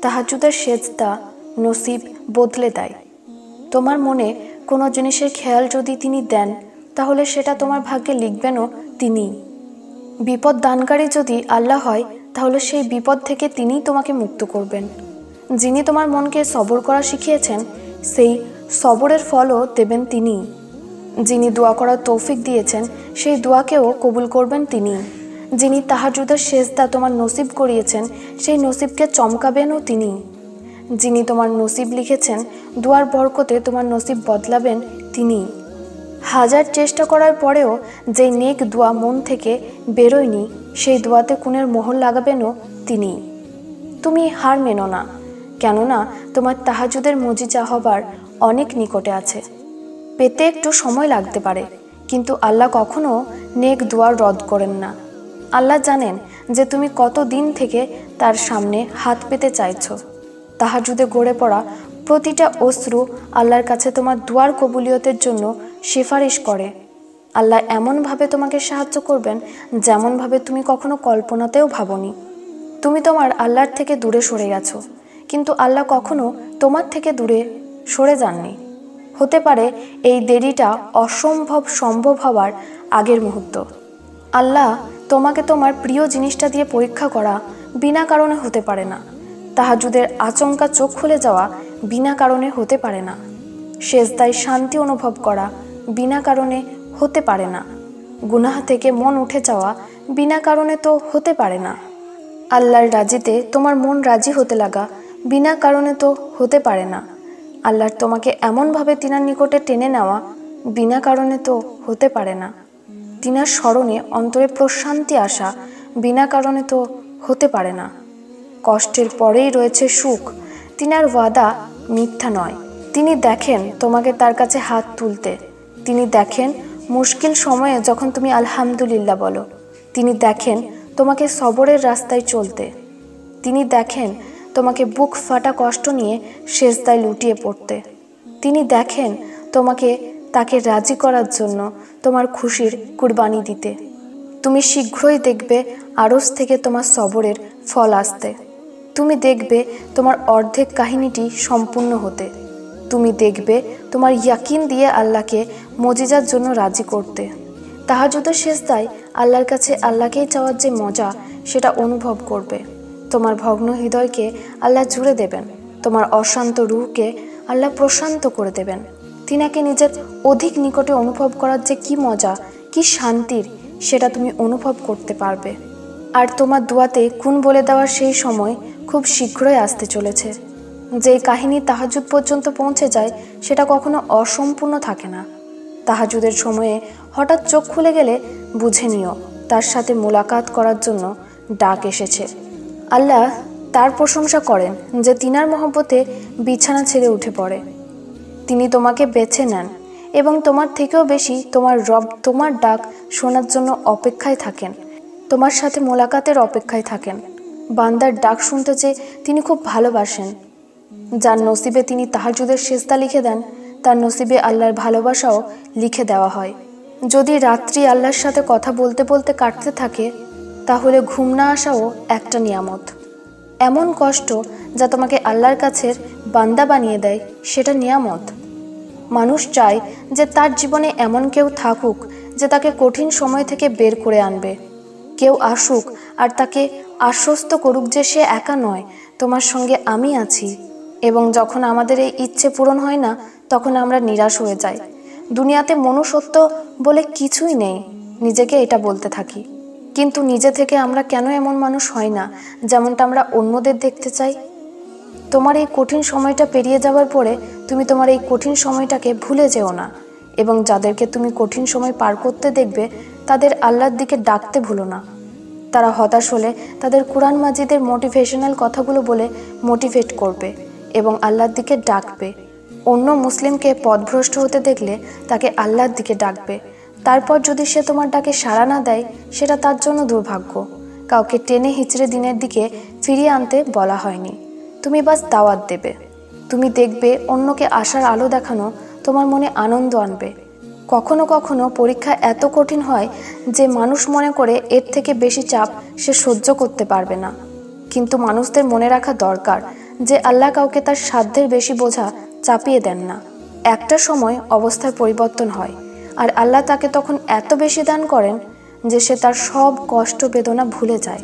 তাহাজ্জুদের সেজদা নসিব বদলে দেয়। তোমার মনে কোনো জিনিসের খেয়াল যদি তিনি দেন, তাহলে সেটা তোমার ভাগ্যে লিখবেনও তিনি। বিপদ দানকারী যদি আল্লাহ হয়, তাহলে সেই বিপদ থেকে তিনিই তোমাকে মুক্ত করবেন। যিনি তোমার মনকে সবর করা শিখিয়েছেন, সেই সবরের ফলও দেবেন তিনি। যিনি দোয়া করার তৌফিক দিয়েছেন, সেই দোয়াকেও কবুল করবেন তিনি। যিনি তাহাজ্জুদের সেজদা তোমার নসিব করিয়েছেন, সেই নসিবকে চমকাবেনও তিনি। যিনি তোমার নসিব লিখেছেন, দোয়ার বরকতে তোমার নসিব বদলাবেন তিনি। হাজার চেষ্টা করার পরেও যেই নেক দোয়া মন থেকে বেরোয়নি, সেই দোয়াতে খুনের মোহর লাগাবেনও তিনি। তুমি হার মেনো না, কেননা তোমার তাহাজ্জুদের মুজিজা হবার অনেক নিকটে আছে। পেতে একটু সময় লাগতে পারে, কিন্তু আল্লাহ কখনো নেক দোয়া রদ করেন না। আল্লাহ জানেন যে তুমি কত দিন থেকে তার সামনে হাত পেতে চাইছো। তাহাজ্জুদে গড়ে পড়া প্রতিটা অশ্রু আল্লাহর কাছে তোমার দুয়ার কবুলিয়তের জন্য সিফারিশ করে। আল্লাহ এমনভাবে তোমাকে সাহায্য করবেন, যেমনভাবে তুমি কখনো কল্পনাতেও ভাবনি। তুমি তোমার আল্লাহর থেকে দূরে সরে গেছো, কিন্তু আল্লাহ কখনো তোমার থেকে দূরে সরে যাননি। হতে পারে এই দেরিটা অসম্ভব সম্ভব হবার আগের মুহূর্ত। আল্লাহ তোমাকে তোমার প্রিয় জিনিসটা দিয়ে পরীক্ষা করা বিনা কারণে হতে পারে না। তাহাজ্জুদের আচমকা চোখ খুলে যাওয়া বিনা কারণে হতে পারে না। সেজদায় শান্তি অনুভব করা বিনা কারণে হতে পারে না। গুনাহ থেকে মন উঠে যাওয়া বিনা কারণে তো হতে পারে না। আল্লাহর রাজিতে তোমার মন রাজি হতে লাগা বিনা কারণে তো হতে পারে না। আল্লাহর তোমাকে এমনভাবে তিনার নিকটে টেনে নেওয়া বিনা কারণে তো হতে পারে না। তিনার স্মরণে অন্তরে প্রশান্তি আসা বিনা কারণে তো হতে পারে না। কষ্টের পরেই রয়েছে সুখ। তিনার ওয়াদা মিথ্যা নয়। তিনি দেখেন তোমাকে তার কাছে হাত তুলতে। তিনি দেখেন মুশকিল সময়ে যখন তুমি আলহামদুলিল্লাহ বলো। তিনি দেখেন তোমাকে সবরের রাস্তায় চলতে। তিনি দেখেন তোমাকে বুক ফাটা কষ্ট নিয়ে সেজদায় লুটিয়ে পড়তে। তিনি দেখেন তোমাকে তাকে রাজি করার জন্য তোমার খুশির কুরবানি দিতে। তুমি শীঘ্রই দেখবে আরশ থেকে তোমার সবরের ফল আসতে। তুমি দেখবে তোমার অর্ধেক কাহিনীটি সম্পূর্ণ হতে। তুমি দেখবে তোমার ইয়াকিন দিয়ে আল্লাহকে মুজিজার জন্য রাজি করতে। তাহাজ্জুদের সেজদায় আল্লাহর কাছে আল্লাহকেই চাওয়ার যে মজা, সেটা অনুভব করবে। তোমার ভগ্ন হৃদয়কে আল্লাহ জুড়ে দেবেন। তোমার অশান্ত রূহকে আল্লাহ প্রশান্ত করে দেবেন। তিনাকে নিজের অধিক নিকটে অনুভব করার যে কি মজা, কি শান্তির, সেটা তুমি অনুভব করতে পারবে। আর তোমার দোয়াতে খুন বলে দেওয়ার সেই সময় খুব শীঘ্রই আসতে চলেছে। যেই কাহিনী তাহাজ্জুদ পর্যন্ত পৌঁছে যায়, সেটা কখনো অসম্পূর্ণ থাকে না। তাহাজ্জুদের সময়ে হঠাৎ চোখ খুলে গেলে বুঝে নিও তার সাথে মোলাকাত করার জন্য ডাক এসেছে। আল্লাহ তার প্রশংসা করেন যে তিনার মহব্বতে বিছানা ছেড়ে উঠে পড়ে। তিনি তোমাকে বেছে নেন এবং তোমার থেকেও বেশি তোমার রব তোমার ডাক শোনার জন্য অপেক্ষায় থাকেন। তোমার সাথে মোলাকাতের অপেক্ষায় থাকেন। বান্দার ডাক শুনতে যে তিনি খুব ভালোবাসেন। যার নসিবে তিনি তাহাজ্জুদের সেজদা লিখে দেন, তার নসিবে আল্লাহর ভালোবাসাও লিখে দেওয়া হয়। যদি রাত্রি আল্লাহর সাথে কথা বলতে বলতে কাটতে থাকে, তাহলে ঘুম না আসাও একটা নিয়ামত। এমন কষ্ট যা তোমাকে আল্লাহর কাছের বান্দা বানিয়ে দেয়, সেটা নিয়ামত। মানুষ চায় যে তার জীবনে এমন কেউ থাকুক যে তাকে কঠিন সময় থেকে বের করে আনবে। কেউ আসুক আর তাকে আশ্বস্ত করুক যে সে একা নয়, তোমার সঙ্গে আমি আছি। এবং যখন আমাদের এই ইচ্ছে পূরণ হয় না, তখন আমরা নিরাশ হয়ে যাই। দুনিয়াতে মনুষ্যত্ব বলে কিছুই নেই, নিজেকে এটা বলতে থাকি। কিন্তু নিজে থেকে আমরা কেন এমন মানুষ হই না যেমনটা আমরা অন্যদের দেখতে চাই? তোমার এই কঠিন সময়টা পেরিয়ে যাওয়ার পরে তুমি তোমার এই কঠিন সময়টাকে ভুলে যেও না। এবং যাদেরকে তুমি কঠিন সময় পার করতে দেখবে, তাদের আল্লাহর দিকে ডাকতে ভুলো না। তারা হতাশ হলে তাদের কুরআন মাজিদের মোটিভেশনাল কথাগুলো বলে মোটিভেট করবে এবং আল্লাহর দিকে ডাকবে। অন্য মুসলিমকে পথভ্রষ্ট হতে দেখলে তাকে আল্লাহর দিকে ডাকবে। তারপর যদি সে তোমার ডাকে সাড়া না দেয়, সেটা তার জন্য দুর্ভাগ্য। কাউকে টেনে হিচড়ে দিনের দিকে ফিরিয়ে আনতে বলা হয়নি। তুমি বাস দাওয়াত দেবে। তুমি দেখবে অন্যকে আশার আলো দেখানো তোমার মনে আনন্দ আনবে। কখনো কখনো পরীক্ষা এত কঠিন হয় যে মানুষ মনে করে এর থেকে বেশি চাপ সে সহ্য করতে পারবে না। কিন্তু মানুষদের মনে রাখা দরকার যে আল্লাহ কাউকে তার সাধ্যের বেশি বোঝা চাপিয়ে দেন না। একটা সময় অবস্থার পরিবর্তন হয়, আর আল্লাহ তাকে তখন এত বেশি দান করেন যে সে তার সব কষ্ট বেদনা ভুলে যায়।